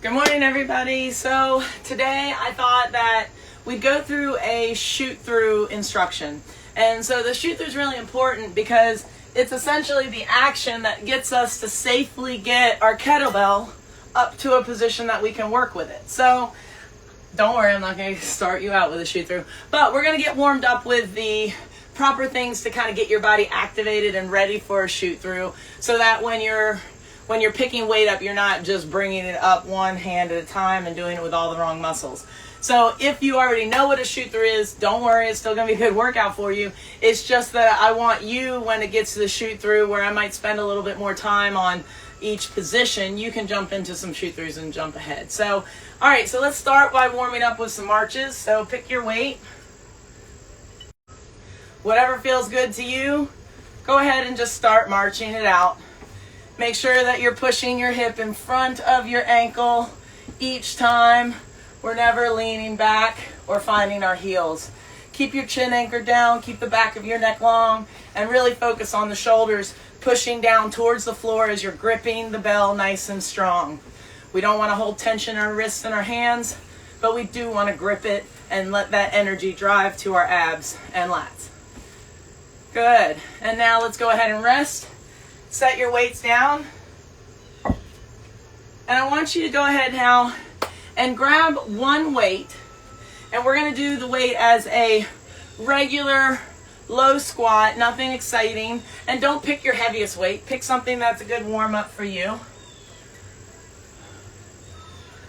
Good morning, everybody. So today I thought that we'd go through a shoot through instruction. And so the shoot through is really important because it's essentially the action that gets us to safely get our kettlebell up to a position that we can work with it. So don't worry, I'm not going to start you out with a shoot through, but we're going to get warmed up with the proper things to kind of get your body activated and ready for a shoot through, so that when you're picking weight up, you're not just bringing it up one hand at a time and doing it with all the wrong muscles. So if you already know what a shoot through is, don't worry, it's still going to be a good workout for you. It's just that I want you, when it gets to the shoot through, where I might spend a little bit more time on each position, you can jump into some shoot throughs and jump ahead. So, all right, so let's start by warming up with some marches. So pick your weight. Whatever feels good to you, go ahead and just start marching it out. Make sure that you're pushing your hip in front of your ankle each time. We're never leaning back or finding our heels. Keep your chin anchored down, keep the back of your neck long, and really focus on the shoulders pushing down towards the floor as you're gripping the bell nice and strong. We don't want to hold tension in our wrists and our hands, but we do want to grip it and let that energy drive to our abs and lats. Good. And now let's go ahead and rest. Set your weights down. And I want you to go ahead now and grab one weight. And we're going to do the weight as a regular low squat, nothing exciting. And don't pick your heaviest weight. Pick something that's a good warm up for you.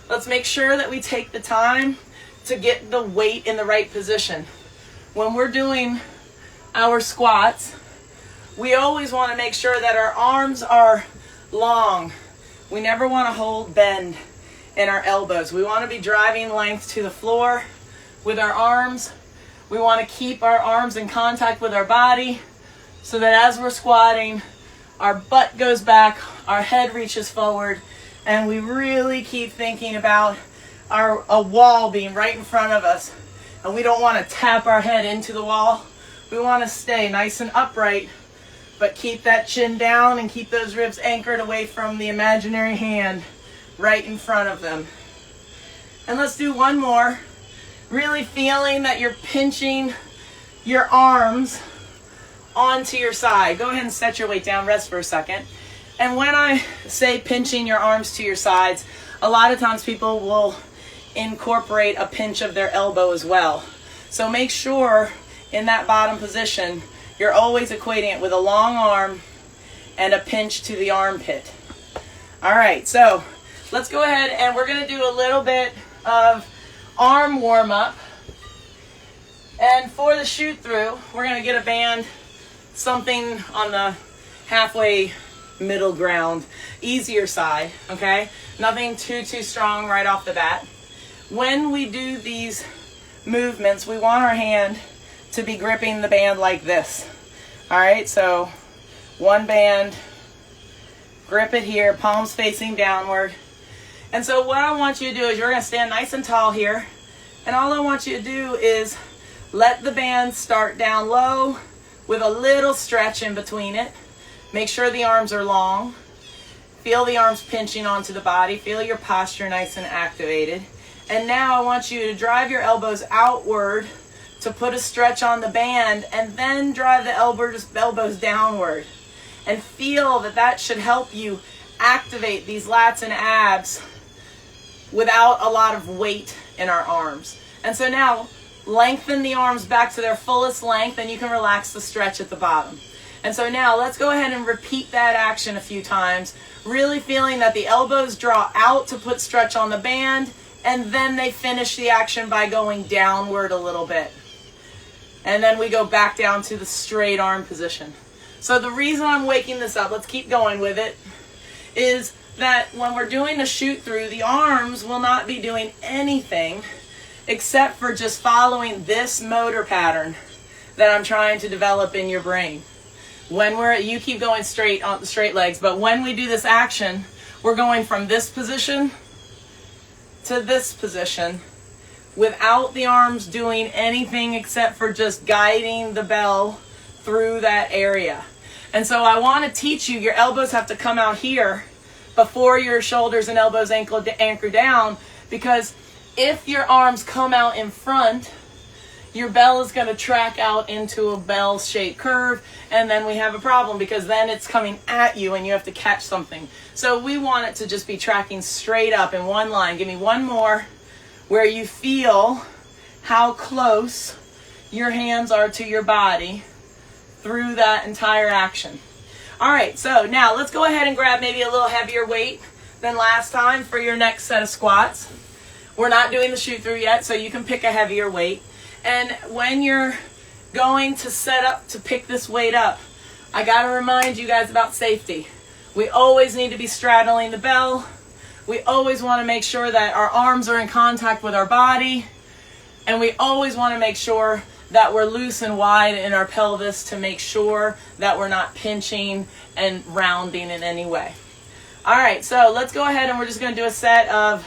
Let's make sure that we take the time to get the weight in the right position. When we're doing our squats, we always want to make sure that our arms are long. We never want to hold bend in our elbows. We want to be driving length to the floor with our arms. We want to keep our arms in contact with our body so that as we're squatting, our butt goes back, our head reaches forward, and we really keep thinking about a wall being right in front of us. And we don't want to tap our head into the wall. We want to stay nice and upright, but keep that chin down and keep those ribs anchored away from the imaginary hand right in front of them. And let's do one more. Really feeling that you're pinching your arms onto your side. Go ahead and set your weight down, rest for a second. And when I say pinching your arms to your sides, a lot of times people will incorporate a pinch of their elbow as well. So make sure in that bottom position, you're always equating it with a long arm and a pinch to the armpit. All right, so let's go ahead and we're going to do a little bit of arm warm up. And for the shoot through, we're going to get a band, something on the halfway middle ground, easier side, okay? Nothing too strong right off the bat. When we do these movements, we want our hand to be gripping the band like this. All right, so one band, grip it here, palms facing downward. And so what I want you to do is you're going to stand nice and tall here. And all I want you to do is let the band start down low with a little stretch in between it. Make sure the arms are long. Feel the arms pinching onto the body. Feel your posture nice and activated. And now I want you to drive your elbows outward to put a stretch on the band, and then drive the elbows downward. And feel that should help you activate these lats and abs without a lot of weight in our arms. And so now, lengthen the arms back to their fullest length, and you can relax the stretch at the bottom. And so now, let's go ahead and repeat that action a few times, really feeling that the elbows draw out to put stretch on the band, and then they finish the action by going downward a little bit. And then we go back down to the straight arm position. So the reason I'm waking this up, let's keep going with it, is that when we're doing a shoot through, the arms will not be doing anything except for just following this motor pattern that I'm trying to develop in your brain. You keep going straight on the straight legs, but when we do this action, we're going from this position to this position without the arms doing anything except for just guiding the bell through that area. And so I want to teach you, your elbows have to come out here before your shoulders and elbows anchor down, because if your arms come out in front, your bell is going to track out into a bell-shaped curve, and then we have a problem because then it's coming at you and you have to catch something. So we want it to just be tracking straight up in one line. Give me one more where you feel how close your hands are to your body through that entire action. All right, so now let's go ahead and grab maybe a little heavier weight than last time for your next set of squats. We're not doing the shoot through yet, so you can pick a heavier weight. And when you're going to set up to pick this weight up, I got to remind you guys about safety. We always need to be straddling the bell. We always want to make sure that our arms are in contact with our body. And we always want to make sure that we're loose and wide in our pelvis to make sure that we're not pinching and rounding in any way. All right, so let's go ahead and we're just going to do a set of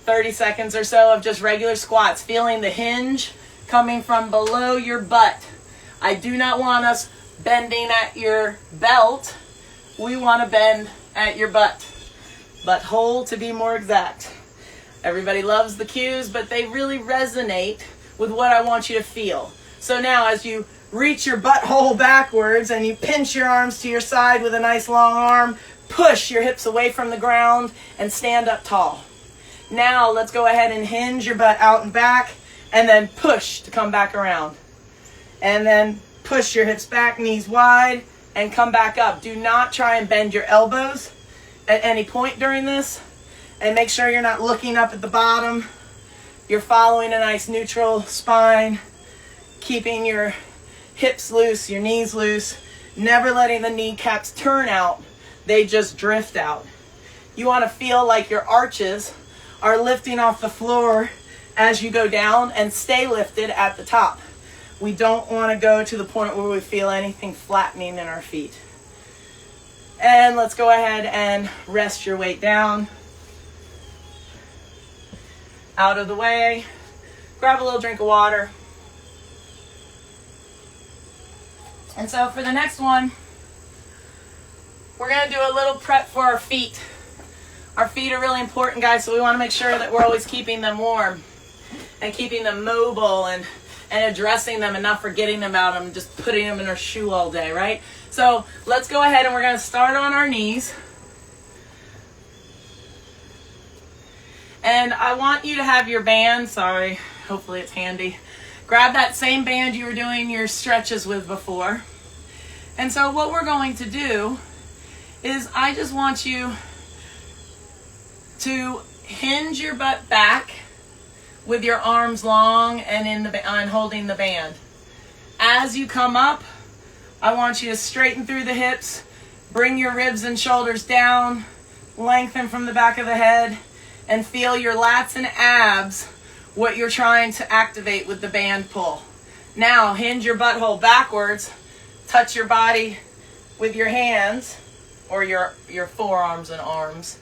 30 seconds or so of just regular squats, feeling the hinge coming from below your butt. I do not want us bending at your belt. We want to bend at your butthole to be more exact. Everybody loves the cues, but they really resonate with what I want you to feel. So now as you reach your butthole backwards and you pinch your arms to your side with a nice long arm, push your hips away from the ground and stand up tall. Now let's go ahead and hinge your butt out and back, and then push to come back around. And then push your hips back, knees wide, and come back up. Do not try and bend your elbows at any point during this. And make sure you're not looking up at the bottom. You're following a nice neutral spine, keeping your hips loose, your knees loose, never letting the kneecaps turn out. They just drift out. You want to feel like your arches are lifting off the floor as you go down, and stay lifted at the top. We don't want to go to the point where we feel anything flattening in our feet. And let's go ahead and rest your weight down. Out of the way. Grab a little drink of water. And so for the next one, we're going to do a little prep for our feet. Our feet are really important, guys, so we want to make sure that we're always keeping them warm and keeping them mobile and addressing them and not forgetting about them, just putting them in our shoe all day, right? So let's go ahead and we're going to start on our knees. And I want you to have your band, sorry, hopefully it's handy. Grab that same band you were doing your stretches with before. And so what we're going to do is I just want you to hinge your butt back with your arms long and holding the band. As you come up, I want you to straighten through the hips, bring your ribs and shoulders down, lengthen from the back of the head, and feel your lats and abs, what you're trying to activate with the band pull. Now, hinge your butthole backwards, touch your body with your hands, or your forearms and arms,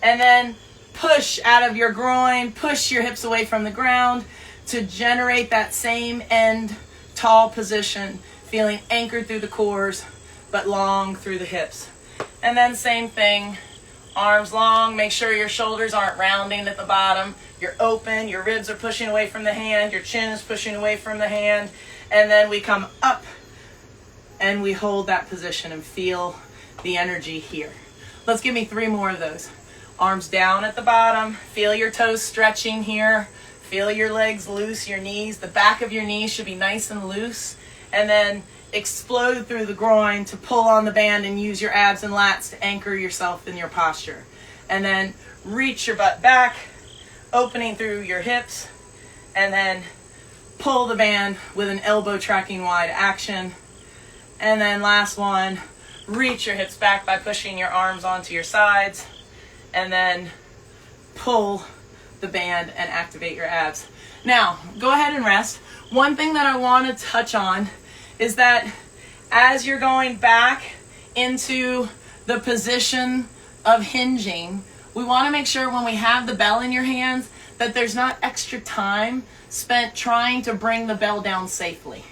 and then push out of your groin, push your hips away from the ground to generate that same end tall position, feeling anchored through the cores, but long through the hips. And then same thing, arms long, make sure your shoulders aren't rounding at the bottom. You're open, your ribs are pushing away from the hand, your chin is pushing away from the hand, and then we come up and we hold that position and feel the energy here. Let's give me 3 more of those. Arms down at the bottom, feel your toes stretching here, feel your legs loose, your knees, the back of your knees should be nice and loose, and then explode through the groin to pull on the band and use your abs and lats to anchor yourself in your posture. And then reach your butt back, opening through your hips, and then pull the band with an elbow tracking wide action. And then last one, reach your hips back by pushing your arms onto your sides, and then pull the band and activate your abs. Now, go ahead and rest. One thing that I want to touch on is that as you're going back into the position of hinging, we want to make sure when we have the bell in your hands that there's not extra time spent trying to bring the bell down safely,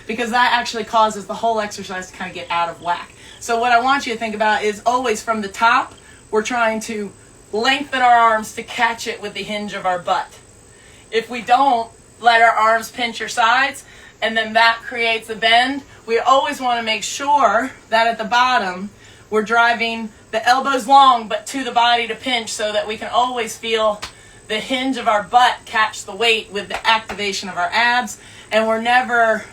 because that actually causes the whole exercise to kind of get out of whack. So what I want you to think about is always from the top, we're trying to lengthen our arms to catch it with the hinge of our butt. If we don't let our arms pinch your sides, and then that creates a bend, we always want to make sure that at the bottom, we're driving the elbows long, but to the body to pinch, so that we can always feel the hinge of our butt catch the weight with the activation of our abs, and we're never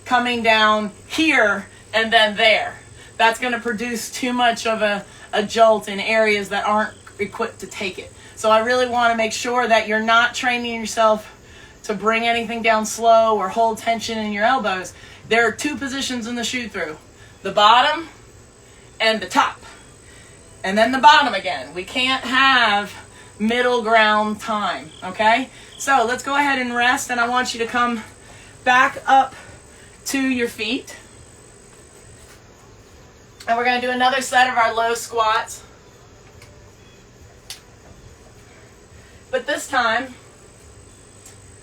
coming down here and then there. That's going to produce too much of a jolt in areas that aren't equipped to take it. So I really want to make sure that you're not training yourself to bring anything down slow or hold tension in your elbows. There are two positions in the shoot through: the bottom and the top, and then the bottom again. We can't have middle ground time, okay? So let's go ahead and rest, and I want you to come back up to your feet, and we're going to do another set of our low squats. But this time,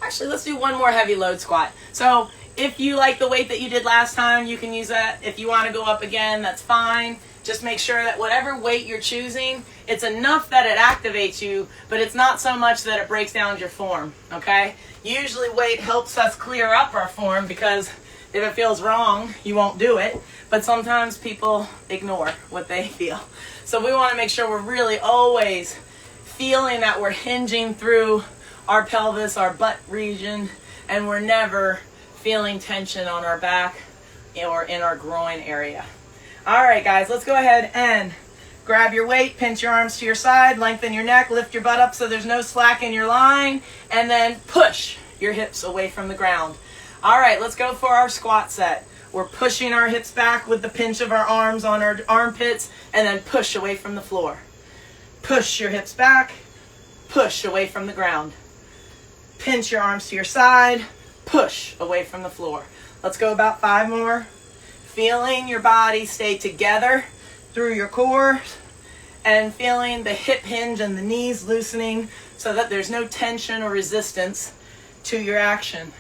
actually, let's do one more heavy load squat. So if you like the weight that you did last time, you can use that. If you want to go up again, that's fine. Just make sure that whatever weight you're choosing, it's enough that it activates you, but it's not so much that it breaks down your form, okay? Usually weight helps us clear up our form, because if it feels wrong, you won't do it. But sometimes people ignore what they feel. So we want to make sure we're really always feeling that we're hinging through our pelvis, our butt region, and we're never feeling tension on our back or in our groin area. All right, guys, let's go ahead and grab your weight, pinch your arms to your side, lengthen your neck, lift your butt up so there's no slack in your line, and then push your hips away from the ground. All right, let's go for our squat set. We're pushing our hips back with the pinch of our arms on our armpits, and then push away from the floor. Push your hips back, push away from the ground. Pinch your arms to your side, push away from the floor. Let's go about 5 more. Feeling your body stay together through your core, and feeling the hip hinge and the knees loosening so that there's no tension or resistance to your action.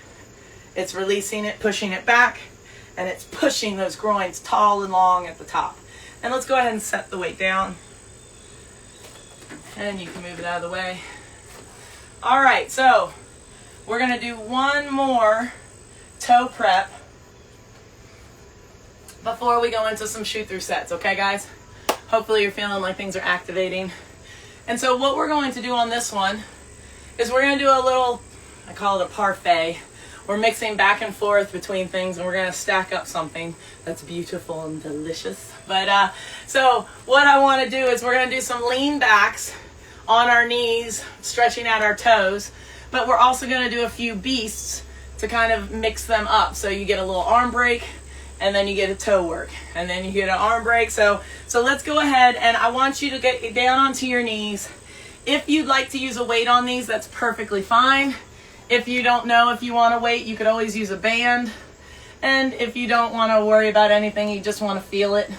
It's releasing it, pushing it back, and it's pushing those groins tall and long at the top. And let's go ahead and set the weight down. And you can move it out of the way. All right, so we're going to do one more toe prep before we go into some shoot through sets, okay, guys? Hopefully you're feeling like things are activating. And so what we're going to do on this one is we're going to do a little, I call it a parfait. We're mixing back and forth between things, and we're going to stack up something that's beautiful and delicious. But so what I want to do is we're going to do some lean backs on our knees, stretching out our toes, but we're also going to do a few beasts to kind of mix them up. So you get a little arm break, and then you get a toe work, and then you get an arm break. So let's go ahead, and I want you to get down onto your knees. If you'd like to use a weight on these, that's perfectly fine. If you don't know if you want a weight, you could always use a band. And if you don't want to worry about anything, you just want to feel it,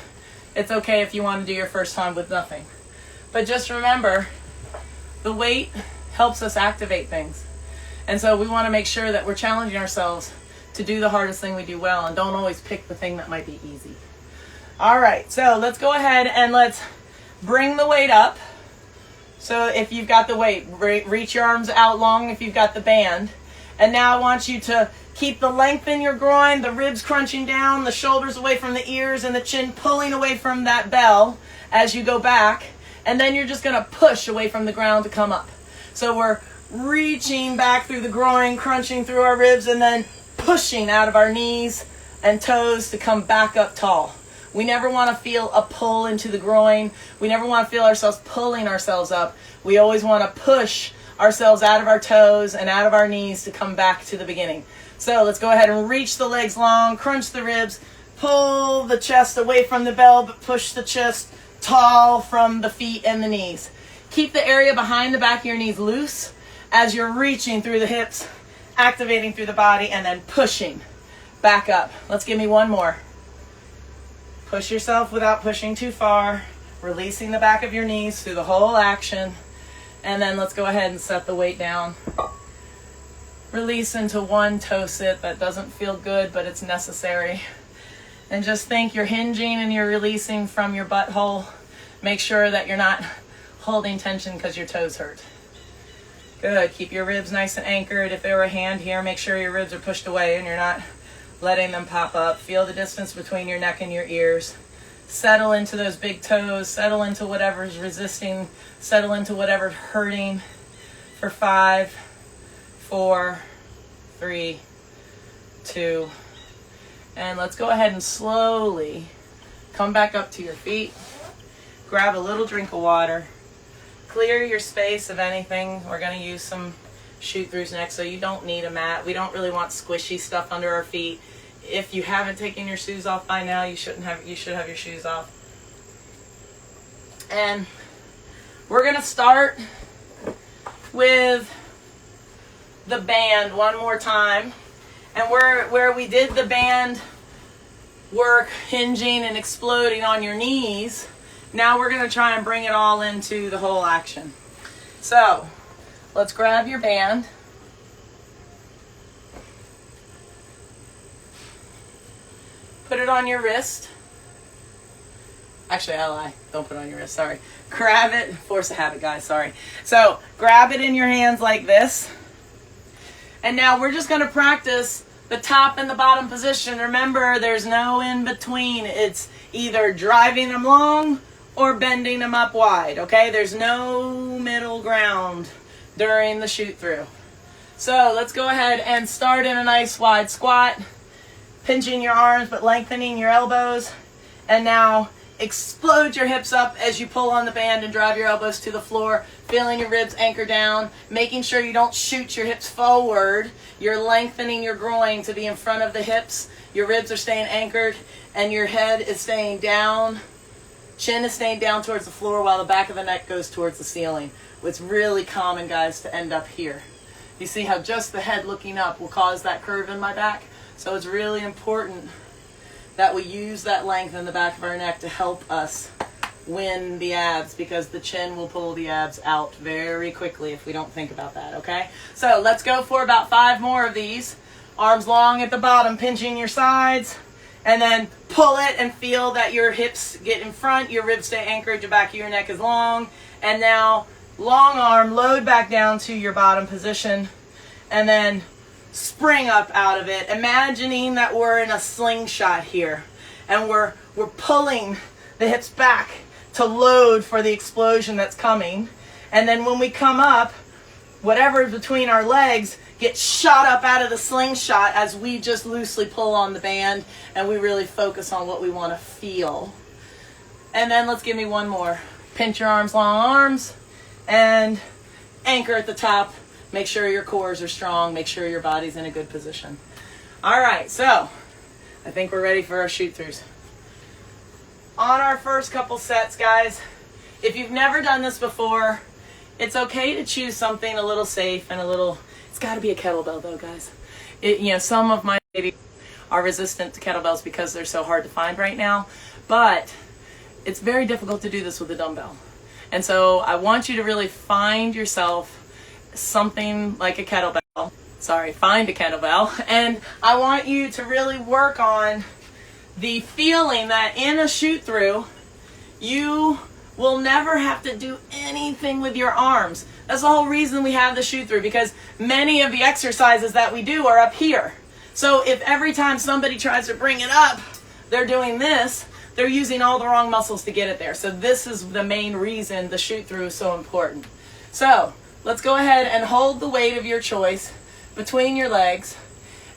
it's okay if you want to do your first time with nothing. But just remember, the weight helps us activate things. And so we want to make sure that we're challenging ourselves to do the hardest thing we do well, and don't always pick the thing that might be easy. All right, so let's go ahead and let's bring the weight up. So if you've got the weight, reach your arms out long if you've got the band. And now I want you to keep the length in your groin, the ribs crunching down, the shoulders away from the ears, and the chin pulling away from that bell as you go back. And then you're just going to push away from the ground to come up. So we're reaching back through the groin, crunching through our ribs, and then pushing out of our knees and toes to come back up tall. We never want to feel a pull into the groin. We never want to feel ourselves pulling ourselves up. We always want to push ourselves out of our toes and out of our knees to come back to the beginning. So let's go ahead and reach the legs long, crunch the ribs, pull the chest away from the bell, but push the chest tall from the feet and the knees. Keep the area behind the back of your knees loose as you're reaching through the hips, activating through the body, and then pushing back up. Let's give me one more. Push yourself without pushing too far, releasing the back of your knees through the whole action. And then let's go ahead and set the weight down. Release into one toe sit that doesn't feel good, but it's necessary. And just think you're hinging and you're releasing from your butthole Make sure that you're not holding tension because your toes hurt. Good. Keep your ribs nice and anchored. If there were a hand here, make sure your ribs are pushed away and you're not letting them pop up. Feel the distance between your neck and your ears. Settle into those big toes. Settle into whatever's resisting. Settle into whatever's hurting. For 5, 4, 3, 2, and let's go ahead and slowly come back up to your feet. Grab a little drink of water. Clear your space of anything. We're going to use some shoot-throughs next, so you don't need a mat. We don't really want squishy stuff under our feet. If you haven't taken your shoes off by now, you should have your shoes off. And we're going to start with the band one more time. And where we did the band work, hinging and exploding on your knees, now we're going to try and bring it all into the whole action. So let's grab your band. Put it on your wrist. Actually, I lie. Don't put it on your wrist. Sorry. Grab it. Force a habit, guys. Sorry. So grab it in your hands like this. And now we're just going to practice the top and the bottom position. Remember, there's no in between. It's either driving them long or bending them up wide. Okay? There's no middle ground during the shoot through. So let's go ahead and start in a nice wide squat. Pinching your arms but lengthening your elbows. And now explode your hips up as you pull on the band and drive your elbows to the floor, feeling your ribs anchor down, making sure you don't shoot your hips forward. You're lengthening your groin to be in front of the hips. Your ribs are staying anchored and your head is staying down. Chin is staying down towards the floor while the back of the neck goes towards the ceiling. It's really common, guys, to end up here. You see how just the head looking up will cause that curve in my back? So it's really important that we use that length in the back of our neck to help us win the abs, because the chin will pull the abs out very quickly if we don't think about that, okay? So let's go for about 5 more of these. Arms long at the bottom, pinching your sides, and then pull it and feel that your hips get in front, your ribs stay anchored, your back of your neck is long, and now long arm, load back down to your bottom position, and then spring up out of it, imagining that we're in a slingshot here and we're pulling the hips back to load for the explosion that's coming. And then when we come up, whatever's between our legs gets shot up out of the slingshot as we just loosely pull on the band and we really focus on what we want to feel. And then let's give me one more. Pinch your arms, long arms, and anchor at the top. Make sure your cores are strong. Make sure your body's in a good position. All right, so I think we're ready for our shoot-throughs. On our first couple sets, guys, if you've never done this before, it's okay to choose something a little safe and a little, it's got to be a kettlebell though, guys. Some of my babies are resistant to kettlebells because they're so hard to find right now, but it's very difficult to do this with a dumbbell. And so I want you to really find yourself something like a kettlebell. Find a kettlebell. And I want you to really work on the feeling that in a shoot through, you will never have to do anything with your arms. That's the whole reason we have the shoot through, because many of the exercises that we do are up here. So if every time somebody tries to bring it up, they're doing this, they're using all the wrong muscles to get it there. So this is the main reason the shoot through is so important. So let's go ahead and hold the weight of your choice between your legs.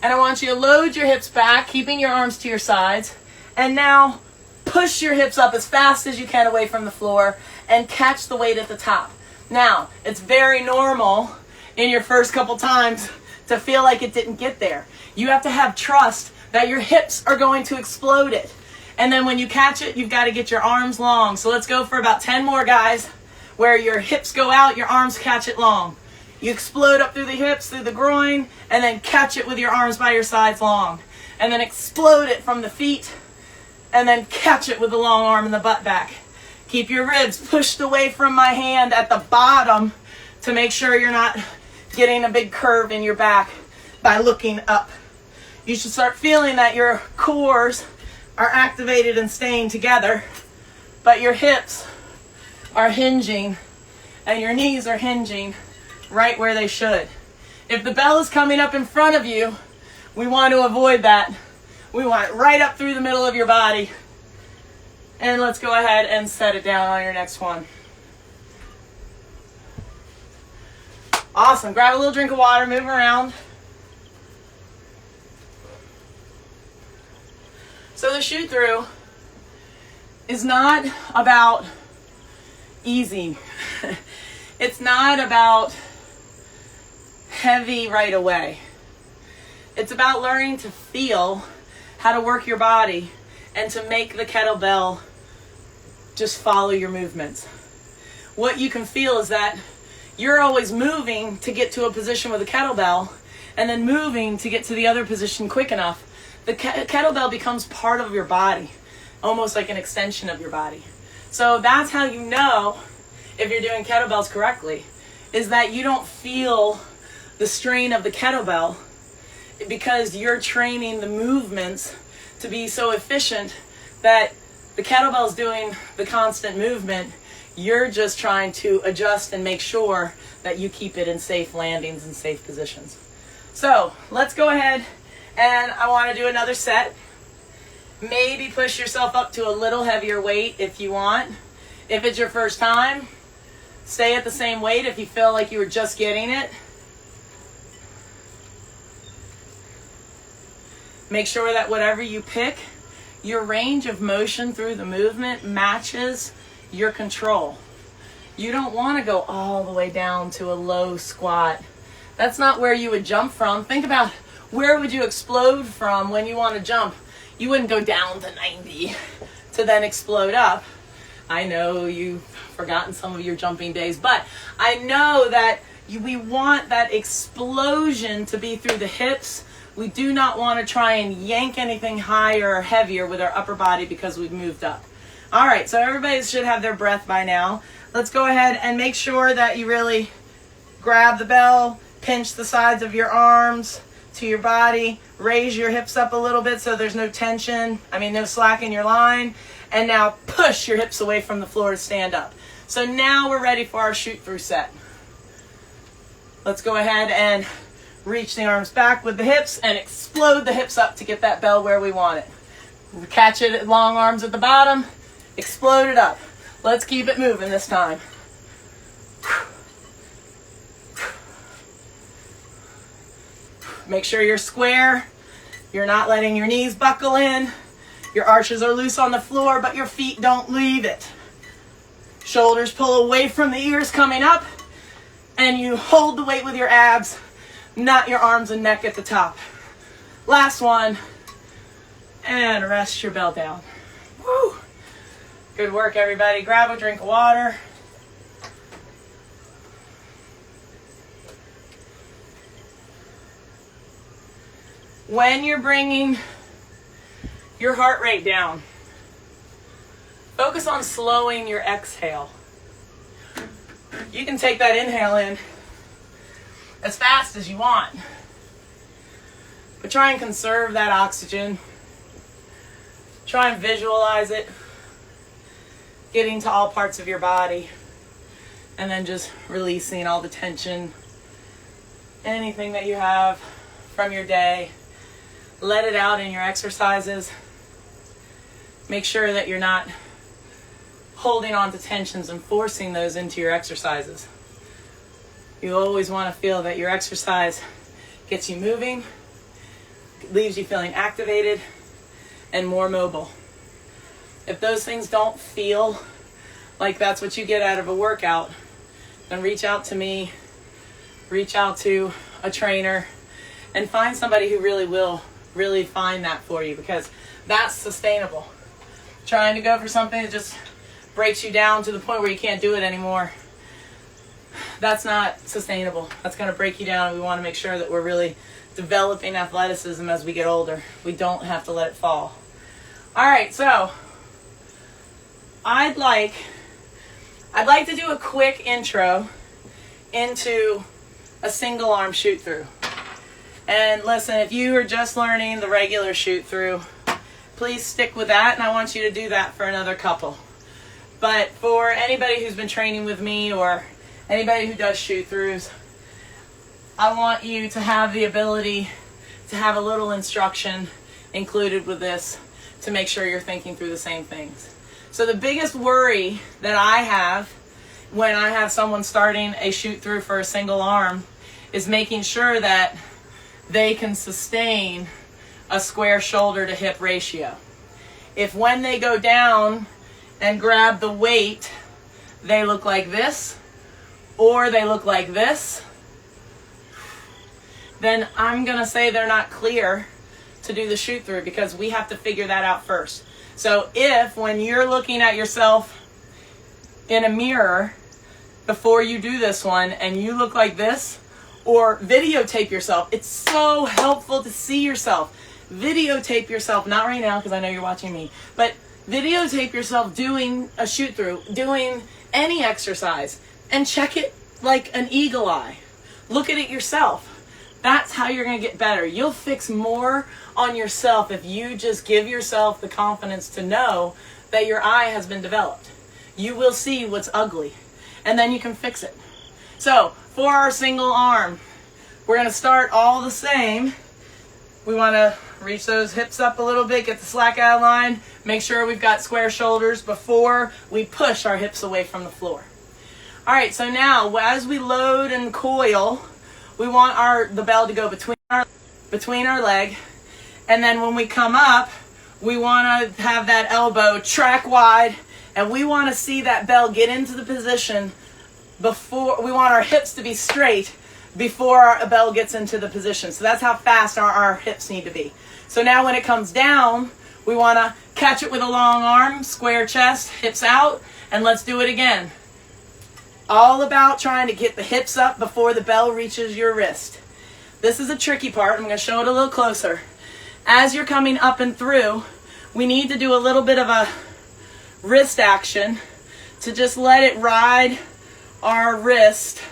And I want you to load your hips back, keeping your arms to your sides. And now push your hips up as fast as you can away from the floor and catch the weight at the top. Now, it's very normal in your first couple times to feel like it didn't get there. You have to have trust that your hips are going to explode it. And then when you catch it, you've got to get your arms long. So let's go for about 10 more, guys, where your hips go out, your arms catch it long. You explode up through the hips, through the groin, and then catch it with your arms by your sides long. And then explode it from the feet, and then catch it with the long arm and the butt back. Keep your ribs pushed away from my hand at the bottom to make sure you're not getting a big curve in your back by looking up. You should start feeling that your cores are activated and staying together, but your hips are hinging and your knees are hinging right where they should. If the bell is coming up in front of you, we want to avoid that. We want it right up through the middle of your body. And let's go ahead and set it down on your next one. Awesome. Grab a little drink of water, move around. So the shoot through is not about easy. It's not about heavy right away. It's about learning to feel how to work your body and to make the kettlebell just follow your movements. What you can feel is that you're always moving to get to a position with a kettlebell and then moving to get to the other position quick enough. The kettlebell becomes part of your body, almost like an extension of your body. So that's how you know if you're doing kettlebells correctly, is that you don't feel the strain of the kettlebell because you're training the movements to be so efficient that the kettlebell's doing the constant movement. You're just trying to adjust and make sure that you keep it in safe landings and safe positions. So let's go ahead and I want to do another set. Maybe push yourself up to a little heavier weight if you want. If it's your first time, stay at the same weight if you feel like you were just getting it. Make sure that whatever you pick, your range of motion through the movement matches your control. You don't want to go all the way down to a low squat. That's not where you would jump from. Think about where would you explode from when you want to jump. You wouldn't go down to 90 to then explode up. I know you've forgotten some of your jumping days, but I know that we want that explosion to be through the hips. We do not want to try and yank anything higher or heavier with our upper body because we've moved up. All right, so everybody should have their breath by now. Let's go ahead and make sure that you really grab the bell, pinch the sides of your arms to your body, raise your hips up a little bit so there's no tension, no slack in your line, and now push your hips away from the floor to stand up. So now we're ready for our shoot through set. Let's go ahead and reach the arms back with the hips and explode the hips up to get that bell where we want it. Catch it at long arms at the bottom, explode it up. Let's keep it moving this time. Make sure you're square. You're not letting your knees buckle in. Your arches are loose on the floor, but your feet don't leave it. Shoulders pull away from the ears coming up, and you hold the weight with your abs, not your arms and neck at the top. Last one, and rest your bell down. Woo! Good work, everybody. Grab a drink of water. When you're bringing your heart rate down, focus on slowing your exhale. You can take that inhale in as fast as you want, but try and conserve that oxygen. Try and visualize it getting to all parts of your body, and then just releasing all the tension, anything that you have from your day. Let it out in your exercises. Make sure that you're not holding on to tensions and forcing those into your exercises. You always want to feel that your exercise gets you moving, leaves you feeling activated and more mobile. If those things don't feel like that's what you get out of a workout, then reach out to me, reach out to a trainer, and find somebody who will find that for you, because that's sustainable. Trying to go for something that just breaks you down to the point where you can't do it anymore, that's not sustainable. That's going to break you down, and we want to make sure that we're really developing athleticism as we get older. We don't have to let it fall. All right, so I'd like to do a quick intro into a single arm shoot through. And listen, if you are just learning the regular shoot through, please stick with that, and I want you to do that for another couple. But for anybody who's been training with me or anybody who does shoot-throughs, I want you to have the ability to have a little instruction included with this to make sure you're thinking through the same things. So the biggest worry that I have when I have someone starting a shoot-through for a single arm is making sure that they can sustain a square shoulder to hip ratio. If when they go down and grab the weight, they look like this, or they look like this, then I'm gonna say they're not clear to do the shoot through, because we have to figure that out first. So if when you're looking at yourself in a mirror before you do this one and you look like this, or videotape yourself, it's so helpful to see yourself. Videotape yourself, not right now because I know you're watching me, but videotape yourself doing a shoot through, doing any exercise, and check it like an eagle eye. Look at it yourself. That's how you're going to get better. You'll fix more on yourself if you just give yourself the confidence to know that your eye has been developed. You will see what's ugly, and then you can fix it. So for our single arm, we're going to start all the same. We want to reach those hips up a little bit, get the slack out of line, make sure we've got square shoulders before we push our hips away from the floor. All right, so now as we load and coil, we want the bell to go between our leg, and then when we come up, we want to have that elbow track wide, and we want to see that bell get into the position before, we want our hips to be straight before our bell gets into the position. So that's how fast our hips need to be. So now when it comes down, we want to catch it with a long arm, square chest, hips out, and let's do it again. All about trying to get the hips up before the bell reaches your wrist. This is a tricky part. I'm going to show it a little closer. As you're coming up and through, we need to do a little bit of a wrist action to just let it ride our wrist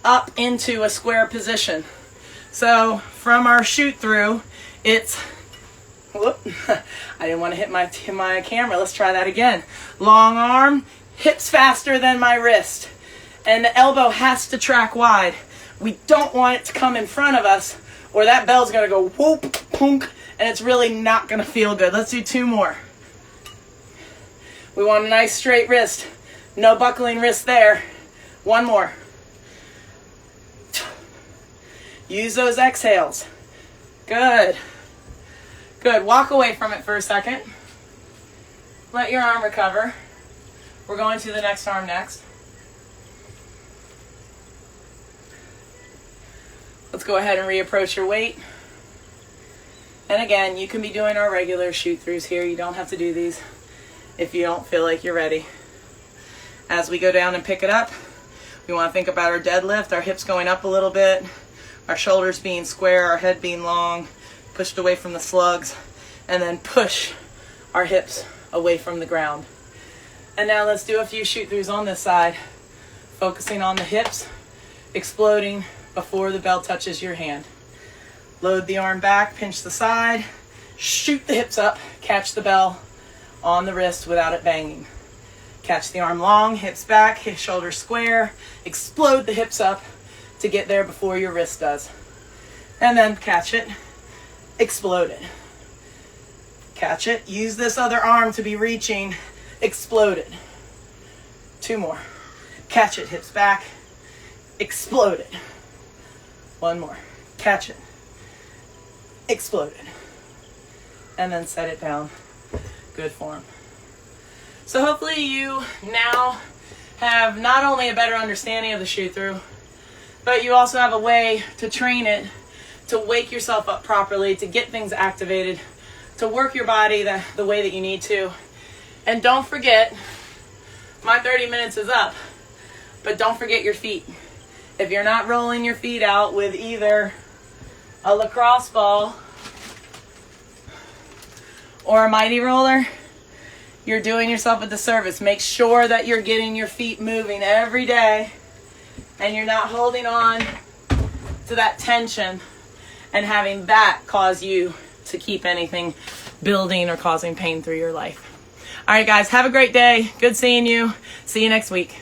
up into a square position. So from our shoot through, it's, whoop, I didn't want to hit my camera. Let's try that again. Long arm, hips faster than my wrist, and the elbow has to track wide. We don't want it to come in front of us, or that bell's going to go whoop, punk, and it's really not going to feel good. Let's do two more. We want a nice straight wrist. No buckling wrist there. One more. Use those exhales. Good. Good. Walk away from it for a second. Let your arm recover. We're going to the next arm next. Let's go ahead and reapproach your weight. And again, you can be doing our regular shoot-throughs here. You don't have to do these if you don't feel like you're ready. As we go down and pick it up, we want to think about our deadlift, our hips going up a little bit, our shoulders being square, our head being long, pushed away from the slugs, and then push our hips away from the ground. And now let's do a few shoot-throughs on this side, focusing on the hips, exploding before the bell touches your hand. Load the arm back, pinch the side, shoot the hips up, catch the bell on the wrist without it banging. Catch the arm long, hips back, hip shoulders square, explode the hips up to get there before your wrist does. And then catch it, explode it. Catch it, use this other arm to be reaching, explode it. Two more. Catch it, hips back, explode it. One more. Catch it, explode it. And then set it down. Good form. So hopefully you now have not only a better understanding of the shoot through, but you also have a way to train it, to wake yourself up properly, to get things activated, to work your body the way that you need to. And don't forget, my 30 minutes is up, but don't forget your feet. If you're not rolling your feet out with either a lacrosse ball or a MYT-ROLLER, you're doing yourself a disservice. Make sure that you're getting your feet moving every day and you're not holding on to that tension and having that cause you to keep anything building or causing pain through your life. All right, guys, have a great day. Good seeing you. See you next week.